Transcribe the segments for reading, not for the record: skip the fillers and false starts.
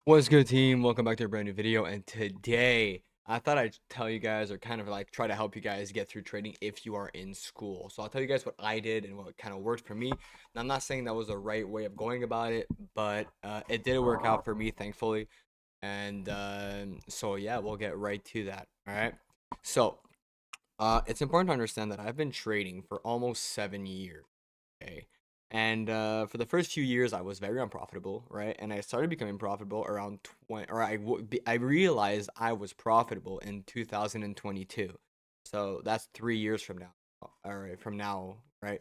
What's good, team? Welcome back to a brand new video. And today, I thought I'd tell you guys, or kind of like try to help you guys get through trading if you are in school. So I'll tell you guys what I did and what kind of worked for me. And I'm not saying that was the right way of going about it, but it did work out for me, thankfully. And so yeah, we'll get right to that. All right. So it's important to understand that I've been trading for almost 7 years. Okay. And for the first few years, I was very unprofitable, right? And I started becoming profitable around 20, or I realized I was profitable in 2022. So that's 3 years from now, all right, from now, right?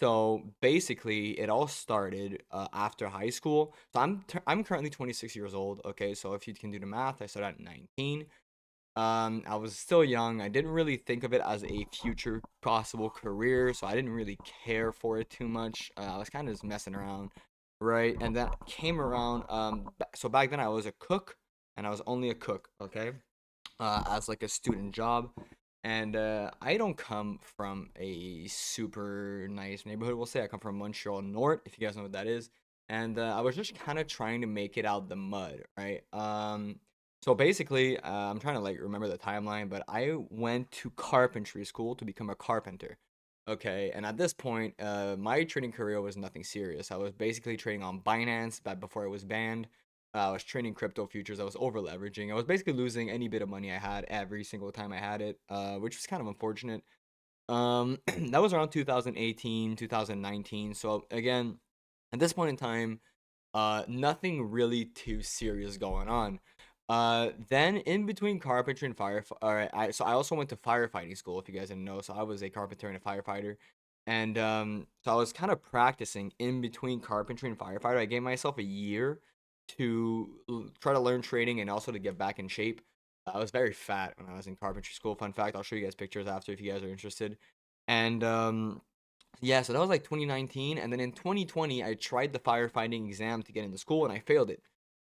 So basically, it all started after high school. So I'm currently 26 years old. Okay, so if you can do the math, I started at 19. I was still young. I didn't really think of it as a future possible career, so I didn't really care for it too much. I was kind of just messing around, right? And then came around. So back then I was a cook, and I was only a cook, okay, as like a student job. And I don't come from a super nice neighborhood. We'll say I come from Montreal North, if you guys know what that is. And I was just kind of trying to make it out the mud, right? So basically, I'm trying to like remember the timeline, but I went to carpentry school to become a carpenter. Okay, and at this point, my trading career was nothing serious. I was basically trading on Binance back before it was banned. I was trading crypto futures. I was over leveraging. I was basically losing any bit of money I had every single time I had it, which was kind of unfortunate. That was around 2018, 2019. So again, at this point in time, nothing really too serious going on. Then in between carpentry and fire, so I also went to firefighting school. If you guys didn't know, so I was a carpenter and a firefighter, and so I was kind of practicing in between carpentry and firefighter. I gave myself a year to try to learn trading and also to get back in shape. I was very fat when I was in carpentry school. Fun fact, I'll show you guys pictures after if you guys are interested. And yeah, so that was like 2019, and then in 2020, I tried the firefighting exam to get into school, and I failed it.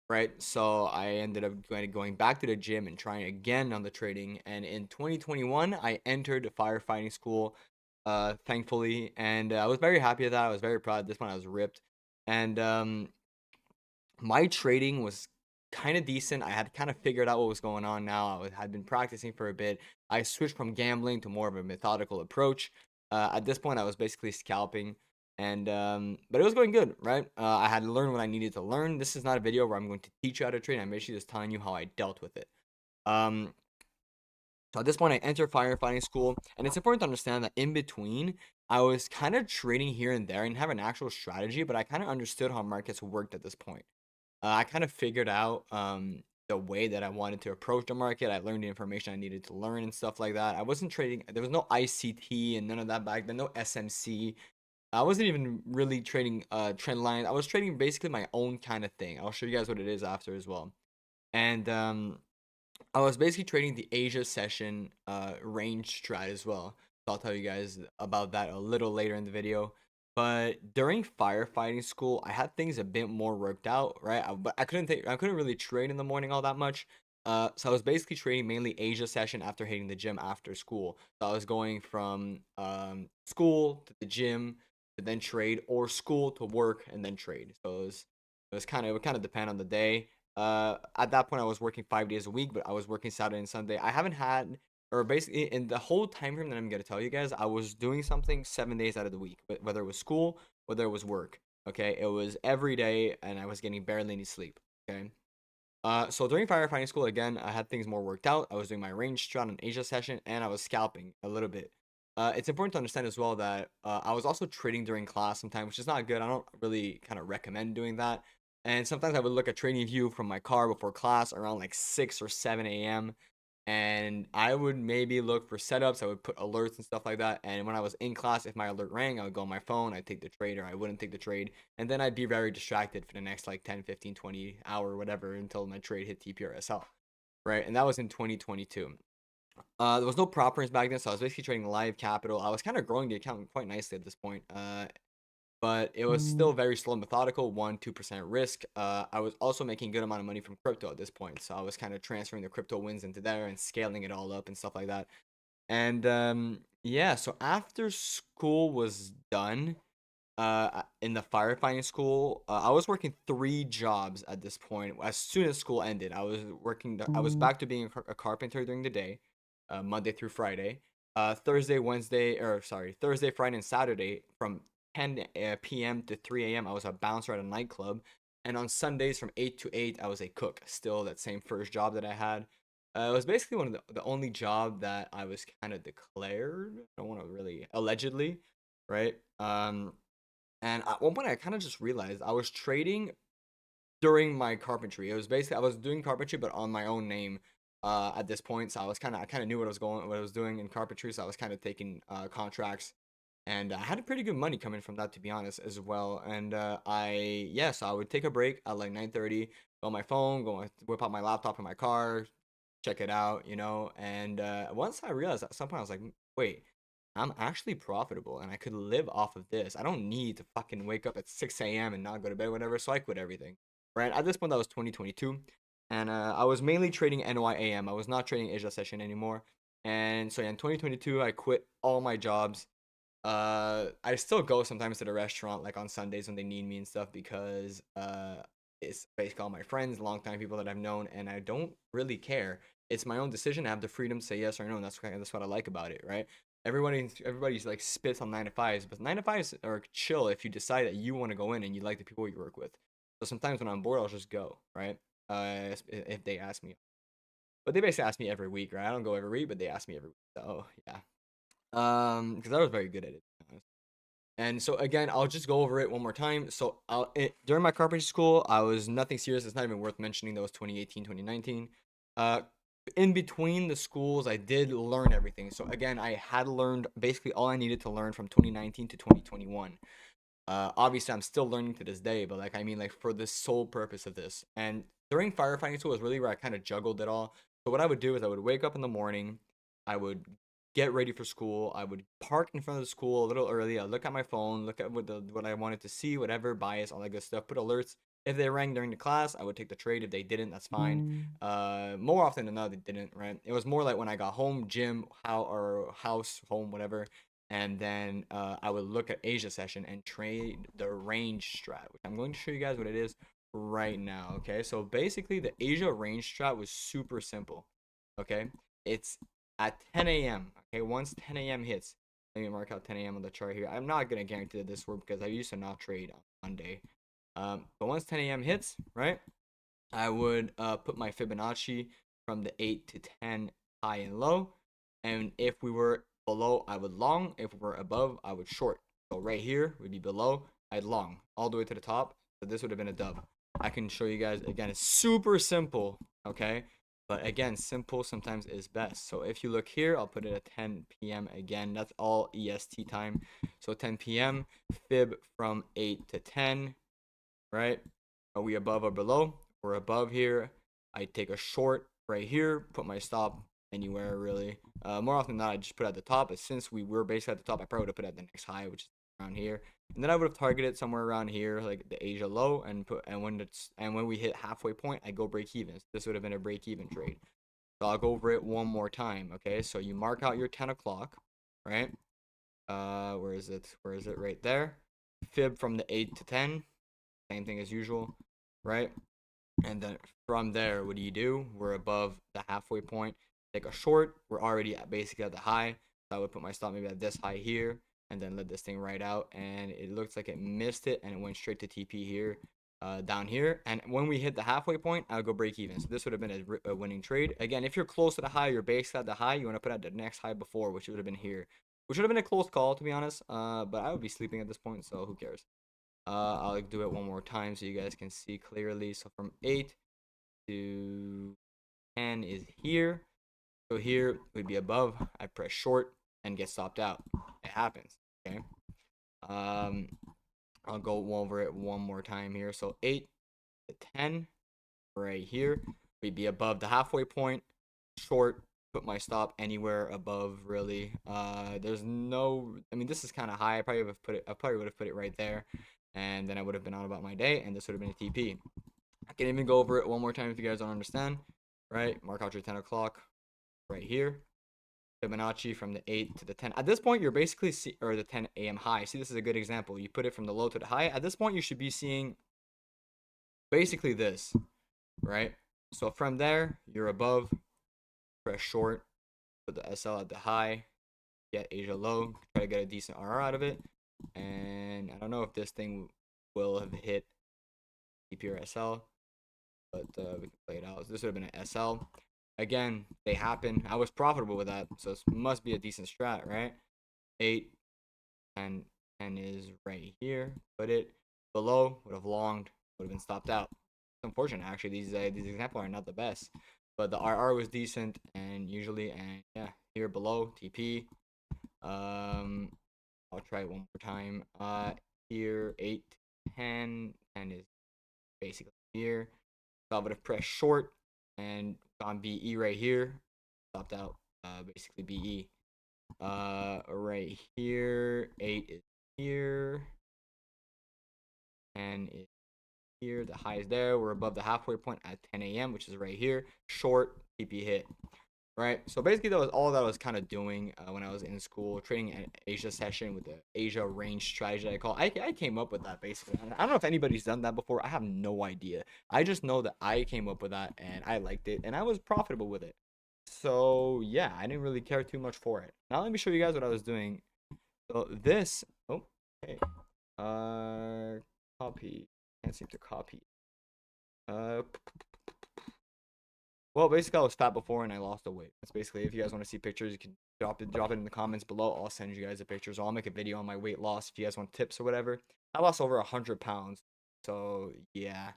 Right, so I ended up going back to the gym and trying again on the trading. And in 2021, I entered the firefighting school, thankfully, and I was very happy with that. I was very proud. This one I was ripped, and my trading was kind of decent. I had kind of figured out what was going on now. Had been practicing for a bit. I switched from gambling to more of a methodical approach. At this point, I was basically scalping, and but it was going good, right? I had to learn what I needed to learn. This is not a video where I'm going to teach you how to trade. I'm basically just telling you how I dealt with it. Um, so at this point, I entered firefighting school, and it's important to understand that in between, I was kind of trading here and there and have an actual strategy, but I kind of understood how markets worked at this point. I kind of figured out the way that I wanted to approach the market. I learned the information I needed to learn and stuff like that. I wasn't trading. There was no ICT and none of that back then. No SMC. I wasn't even really trading trend lines. I was trading basically my own kind of thing. I'll show you guys what it is after as well. And I was basically trading the Asia session range strat as well. So I'll tell you guys about that a little later in the video. But during firefighting school, I had things a bit more worked out, right? But I couldn't really trade in the morning all that much. So I was basically trading mainly Asia session after hitting the gym after school. So I was going from school to the gym to then trade, or school to work and then trade. So it would kind of depend on the day. At that point, I was working 5 days a week, but I was working Saturday and Sunday. I haven't had, or basically in the whole time frame that I'm gonna tell you guys, I was doing something 7 days out of the week, whether it was school, whether it was work. Okay, it was every day, and I was getting barely any sleep. Okay. So during firefighting school, again, I had things more worked out. I was doing my range strat on Asia session, and I was scalping a little bit. It's important to understand as well that I was also trading during class sometimes, which is not good. I don't really kind of recommend doing that. And sometimes I would look at Trading View from my car before class around like 6 or 7 a.m. And I would maybe look for setups. I would put alerts and stuff like that. And when I was in class, if my alert rang, I would go on my phone, I'd take the trade, or I wouldn't take the trade. And then I'd be very distracted for the next like 10, 15, 20 hour, whatever, until my trade hit TPRSL. Right. And that was in 2022. There was no properties back then, so I was basically trading live capital. I was kind of growing the account quite nicely at this point. But it was still very slow and methodical, 1-2% risk. I was also making good amount of money from crypto at this point, so I was kind of transferring the crypto wins into there and scaling it all up and stuff like that. And yeah, so after school was done, in the firefighting school. I was working 3 jobs at this point. As soon as school ended, I was working. I was back to being a carpenter during the day, Monday through Friday. Thursday, Friday, and Saturday from 10 p.m. to 3 a.m. I was a bouncer at a nightclub, and on Sundays from 8 to 8, I was a cook. Still that same first job that I had. It was basically one of the only job that I was kind of declared. I don't want to really allegedly, right? And at one point, I kind of just realized I was trading during my carpentry. It was basically I was doing carpentry, but on my own name. At this point, so I kind of knew what I was doing in carpentry. So I was kind of taking contracts, and I had a pretty good money coming from that, to be honest, as well. And yes, I would take a break at like 9:30, go on my phone, whip out my laptop in my car, check it out, And once I realized at some point, I was like, wait, I'm actually profitable and I could live off of this. I don't need to fucking wake up at 6 a.m. and not go to bed, whatever. So I quit everything. Right at this point, that was 2022, and I was mainly trading NYAM. I was not trading Asia session anymore. And so yeah, in 2022, I quit all my jobs. I still go sometimes to the restaurant, like on Sundays when they need me and stuff, because it's basically all my friends, longtime people that I've known, and I don't really care. It's my own decision. I have the freedom to say yes or no, and that's what I like about it, right? Everybody's like spits on 9 to 5s, but 9 to 5s are chill if you decide that you want to go in and you like the people you work with. So sometimes when I'm bored, I'll just go, right? If they ask me, but they basically ask me every week, right? I don't go every week, but they ask me every week. So yeah, because I was very good at it. And so again, I'll just go over it one more time. So during my carpentry school, I was nothing serious. It's not even worth mentioning. That was 2018, 2019. Uh, in between the schools, I did learn everything. So again, I had learned basically all I needed to learn from 2019 to 2021. Obviously, I'm still learning to this day, but like I mean, like for the sole purpose of this. And during firefighting school was really where I kind of juggled it all. So what I would do is I would wake up in the morning, I would get ready for school, I would park in front of the school a little early. I look at my phone, look at what I wanted to see, whatever bias, all that good stuff. Put alerts. If they rang during the class, I would take the trade. If they didn't, that's fine. More often than not, they didn't. Right? It was more like when I got home, gym, house, home, whatever, and then I would look at Asia session and trade the range strat, which I'm going to show you guys what it is right now. Okay, so basically the Asia range strat was super simple. Okay, it's at 10 a.m. Okay, once 10 a.m. hits, let me mark out 10 a.m. on the chart here. I'm not gonna guarantee that this work because I used to not trade on Monday. But once 10 a.m. hits, right, I would put my Fibonacci from the 8 to 10 high and low. And if we were below, I would long. If we were above, I would short. So right here would be below, I'd long all the way to the top. So this would have been a dub. I can show you guys again. It's super simple, okay? But again, simple sometimes is best. So if you look here, I'll put it at 10 p.m. again. That's all EST time. So 10 p.m. Fib from 8 to 10, right? Are we above or below? We're above here. I take a short right here, put my stop anywhere really. More often than not, I just put it at the top. But since we were basically at the top, I probably would have put it at the next high, which is around here. And then I would have targeted somewhere around here, like the Asia low, and when we hit halfway point, I go break even. So this would have been a break even trade. So I'll go over it one more time. Okay, so you mark out your 10 o'clock, right? Where is it? Where is it? Right there. Fib from the 8 to 10, same thing as usual, right? And then from there, what do? We're above the halfway point. Take a short. We're already basically at the high. So I would put my stop maybe at this high here, and then let this thing ride out. And it looks like it missed it, and it went straight to TP here, down here. And when we hit the halfway point, I'll go break even. So this would have been a winning trade. Again, if you're close to the high, you're basically at the high. You want to put at the next high before, which would have been here, which would have been a close call to be honest. But I would be sleeping at this point, so who cares? I'll do it one more time so you guys can see clearly. So from 8 to 10 is here. So here would be above. I press short and get stopped out. It happens. Okay. Um, I'll go over it one more time here. So 8 to 10 right here. We'd be above the halfway point. Short. Put my stop anywhere above really. There's no. I mean, this is kind of high. I probably would have put it right there, and then I would have been on about my day, and this would have been a TP. I can even go over it one more time if you guys don't understand. Right? Mark out your 10 o'clock right here. Fibonacci from the 8 to the 10. At this point, you're basically or the 10 a.m. high. See, this is a good example. You put it from the low to the high. At this point, you should be seeing basically this, right? So from there, you're above, press short, put the SL at the high, get Asia low, try to get a decent RR out of it. And I don't know if this thing will have hit TP or SL, but we can play it out. This would have been an SL. Again, they happen. I was profitable with that, so this must be a decent strat, right? 8, 10, 10 is right here. Put it below, would have longed, would have been stopped out. It's unfortunate, actually. These examples are not the best, but the RR was decent, and usually, and yeah, here below TP. I'll try it one more time. Here 8, 10, 10 is basically here. So I would have pressed short and gone BE right here. Stopped out. Basically BE. Right here. 8 is here. 10 is here. The high is there. We're above the halfway point at 10 a.m., which is right here. Short TP hit. Right. So basically, that was all that I was kind of doing when I was in school, trading an Asia session with the Asia range strategy. I came up with that basically. I don't know if anybody's done that before. I have no idea. I just know that I came up with that and I liked it and I was profitable with it. So yeah, I didn't really care too much for it. Now let me show you guys what I was doing. So this. Oh, okay. Copy. Can't seem to copy. Uh, Well, basically, I was fat before and I lost the weight. That's basically. If you guys want to see pictures, you can drop it in the comments below. I'll send you guys the pictures. Or I'll make a video on my weight loss if you guys want tips or whatever. I lost over 100 pounds. So yeah.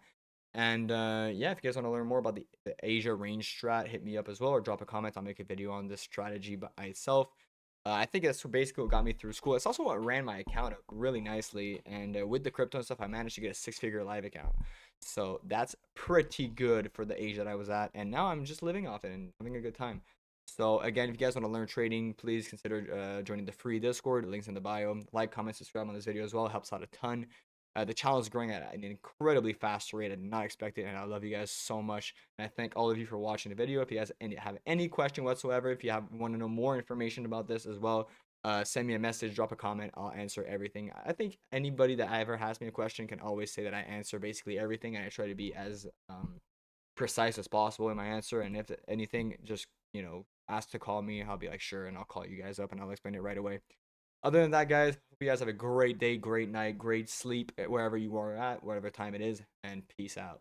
And yeah, if you guys want to learn more about the Asia range strat, hit me up as well or drop a comment. I'll make a video on this strategy by itself. I think that's basically what got me through school. It's also what ran my account up really nicely. And with the crypto and stuff, I managed to get a 6-figure live account. So that's pretty good for the age that I was at. And now I'm just living off it and having a good time. So again, if you guys want to learn trading, please consider joining the free Discord. The link's in the bio. Like, comment, subscribe on this video as well. It helps out a ton. The channel is growing at an incredibly fast rate. I did not expect it, and I love you guys so much. And I thank all of you for watching the video. If you guys have any question whatsoever, if you want to know more information about this as well, send me a message, drop a comment. I'll answer everything. I think anybody that ever asks me a question can always say that I answer basically everything, and I try to be as precise as possible in my answer. And if anything, just ask to call me. I'll be like, sure, and I'll call you guys up and I'll explain it right away. Other than that, guys, hope you guys have a great day, great night, great sleep wherever you are at, whatever time it is, and peace out.